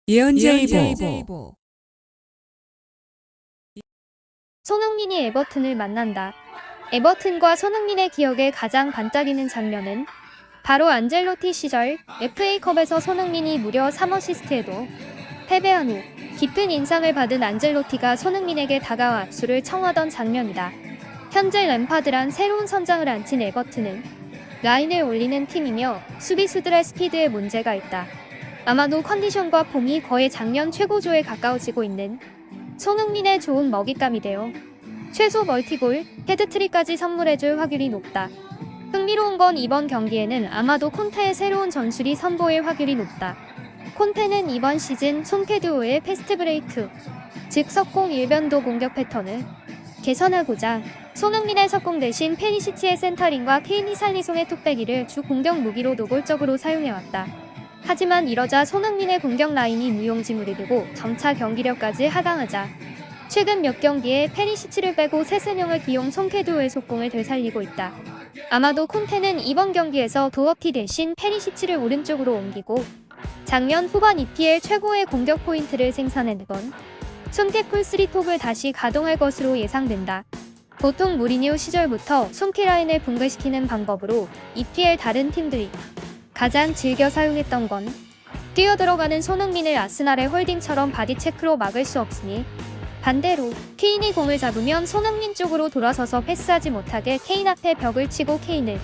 예언제이보. 손흥민이 에버튼을 만난다. 에버튼과 손흥민의 기억에 가장 반짝이는 장면은 바로 안젤로티 시절 FA컵에서 손흥민이 무려 3어시스트에도 패배한 후 깊은 인상을 받은 안젤로티가 손흥민에게 다가와 악수를 청하던 장면이다. 현재 램파드란 새로운 선장을 앉힌 에버튼은 라인을 올리는 팀이며 수비수들의 스피드에 문제가 있다. 아마도 컨디션과 폼이 거의 작년 최고조에 가까워지고 있는 손흥민의 좋은 먹잇감이 되어 최소 멀티골, 헤드트릭까지 선물해줄 확률이 높다. 흥미로운 건 이번 경기에는 아마도 콘테의 새로운 전술이 선보일 확률이 높다. 콘테는 이번 시즌 손케듀오의 패스트 브레이크, 즉 석공 일변도 공격 패턴을 개선하고자 손흥민의 석공 대신 페리시치의 센터링과 케인 히살리송의 뚝배기를 주 공격 무기로 노골적으로 사용해왔다. 하지만 이러자 손흥민의 공격 라인이 무용지물이 되고 점차 경기력까지 하강하자 최근 몇 경기에 페리시치를 빼고 세세명을 기용 손케듀오의 속공을 되살리고 있다. 아마도 콘테는 이번 경기에서 도어티 대신 페리시치를 오른쪽으로 옮기고 작년 후반 EPL 최고의 공격 포인트를 생산해내건 손케풀 3톱을 다시 가동할 것으로 예상된다. 보통 무리뉴 시절부터 손키라인을 붕괴시키는 방법으로 EPL 다른 팀들이 가장 즐겨 사용했던 건 뛰어들어가는 손흥민을 아스날의 홀딩처럼 바디체크로 막을 수 없으니 반대로 케인이 공을 잡으면 손흥민 쪽으로 돌아서서 패스하지 못하게 케인 앞에 벽을 치고 케인을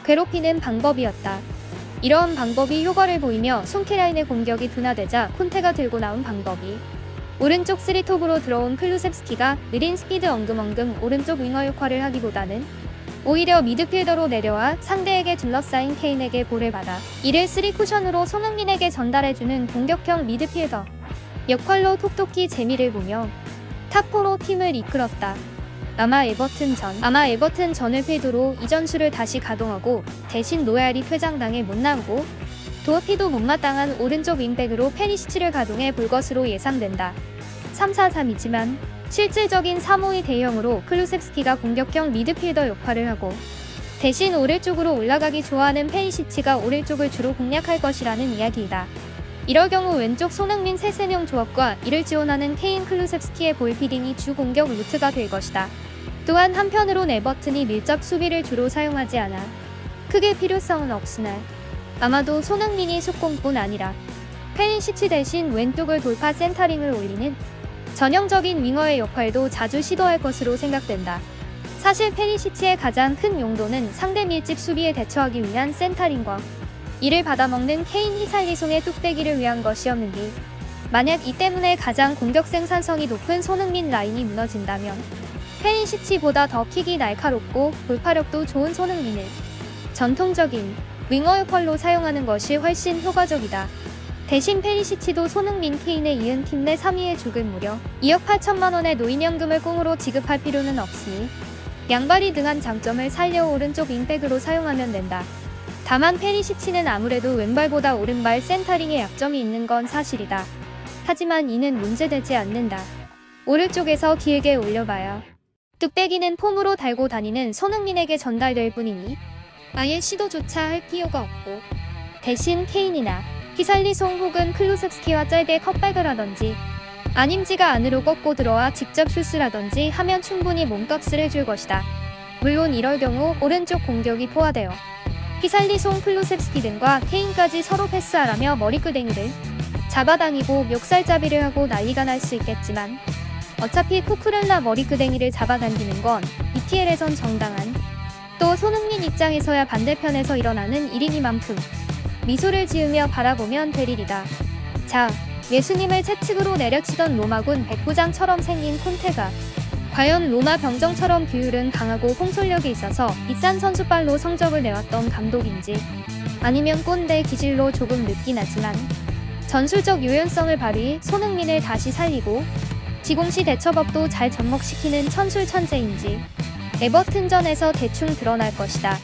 괴롭히는 방법이었다. 이러한 방법이 효과를 보이며 손키라인의 공격이 둔화되자 콘테가 들고 나온 방법이 오른쪽 3톱으로 들어온 클루셉스키가 느린 스피드 엉금엉금 오른쪽 윙어 역할을 하기보다는 오히려 미드필더로 내려와 상대에게 둘러싸인 케인에게 볼을 받아 이를 3쿠션으로 손흥민에게 전달해주는 공격형 미드필더 역할로 톡톡히 재미를 보며 탑4로 팀을 이끌었다. 아마 에버튼 전을 필두로 이 전술을 다시 가동하고 대신 노얄이 퇴장당해 못 나오고 도어티도 못마땅한 오른쪽 윙백으로 페리시치를 가동해 볼 것으로 예상된다. 3-4-3이지만 실질적인 3-5-2 대형으로 클루셉스키가 공격형 미드필더 역할을 하고 대신 오른쪽으로 올라가기 좋아하는 페리시치가 오른쪽을 주로 공략할 것이라는 이야기이다. 이럴 경우 왼쪽 손흥민 세세명 조합과 이를 지원하는 케인 클루셉스키의 볼피딩이 주 공격 루트가 될 것이다. 또한 한편으론 에버튼이 밀접 수비를 주로 사용하지 않아 크게 필요성은 없으나 아마도 손흥민이 속공뿐 아니라 페리시치 대신 왼쪽을 돌파 센터링을 올리는 전형적인 윙어의 역할도 자주 시도할 것으로 생각된다. 사실 페리시치의 가장 큰 용도는 상대 밀집 수비에 대처하기 위한 센터링과 이를 받아먹는 케인 히살리송의 뚝배기를 위한 것이었는데 만약 이 때문에 가장 공격 생산성이 높은 손흥민 라인이 무너진다면 페리시치보다 더 킥이 날카롭고 돌파력도 좋은 손흥민을 전통적인 윙어 역할로 사용하는 것이 훨씬 효과적이다. 대신 페리시치도 손흥민 케인에 이은 팀 내 3위에 죽을 무려 2억 8천만원의 노인연금을 꽁으로 지급할 필요는 없으니 양발이 등한 장점을 살려 오른쪽 윙백으로 사용하면 된다. 다만 페리시치는 아무래도 왼발보다 오른발 센터링에 약점이 있는 건 사실이다. 하지만 이는 문제되지 않는다. 오른쪽에서 길게 올려봐야 뚝배기는 폼으로 달고 다니는 손흥민에게 전달될 뿐이니 아예 시도조차 할 필요가 없고 대신 케인이나 히살리송 혹은 클루셉스키와 짧게 컵백을 하던지 아님지가 안으로 꺾고 들어와 직접 슛을 하던지 하면 충분히 몸값을 해줄 것이다. 물론 이럴 경우 오른쪽 공격이 포화되어 히살리송 클루셉스키 등과 케인까지 서로 패스하라며 머리끄댕이를 잡아당기고 멱살잡이를 하고 난리가 날 수 있겠지만 어차피 쿠쿠렐라 머리끄댕이를 잡아당기는 건 EPL에선 정당한 또 손흥민 입장에서야 반대편에서 일어나는 일이니만큼 미소를 지으며 바라보면 될 일이다. 자, 예수님을 채찍으로 내려치던 로마군 백부장처럼 생긴 콘테가 과연 로마 병정처럼 규율은 강하고 홍솔력이 있어서 비싼 선수발로 성적을 내왔던 감독인지 아니면 꼰대 기질로 조금 늦긴 하지만 전술적 유연성을 발휘해 손흥민을 다시 살리고 지공시 대처법도 잘 접목시키는 천술 천재인지 에버튼전에서 대충 드러날 것이다.